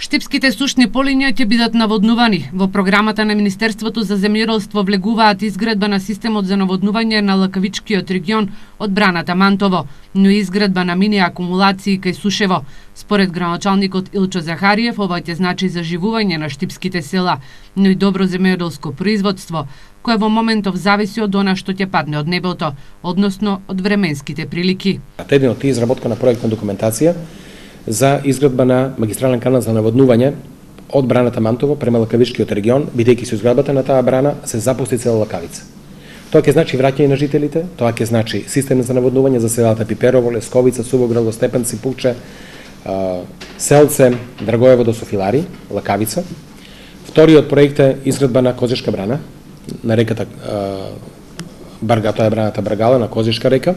Штипските сушни полиња ќе бидат наводнувани. Во програмата на Министерството за земјоделство влегуваат изградба на системот за наводнување на Лакавичкиот регион од браната Мантово, но и изградба на мини акумулации кај Сушево. Според градоначалникот Илчо Захариев, ова ќе значи заживување на штипските села, но и добро земјоделско производство, кое во моментов зависи од она што ќе падне од небото, односно од временските прилики. Единот е изработка на проектна документација за изградба на магистрален канал за наводнување од браната Мантово према Лакавичкиот регион, бидејќи со изградбата на таа брана се запусти цела Лакавица. Тоа ќе значи враќање на жителите, тоа ќе значи систем за наводнување за селата Пиперово, Лесковица, Сувоградо, Степенци, Пукче, Селце, Драгоево до Софилари, Лакавица. Вториот проект е изградба на Козишка брана на реката Барга, тоа е браната Баргала на Козишка река.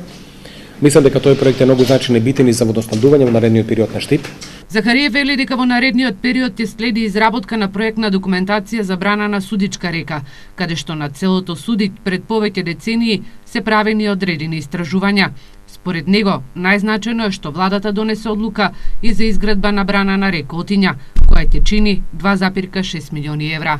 Мислам дека тој проект е многу значаен и битен и за водоснабдување во наредниот период на Штип. Захариев вели дека во наредниот период ќе следи изработка на проектна документација за брана на Судичка река, каде што на целото Судик пред повеќе децении се правени одредени истражувања. Според него, најзначајно е што владата донесе одлука и за изградба на брана на река Отиња, која ќе чини 2,6 милиони евра.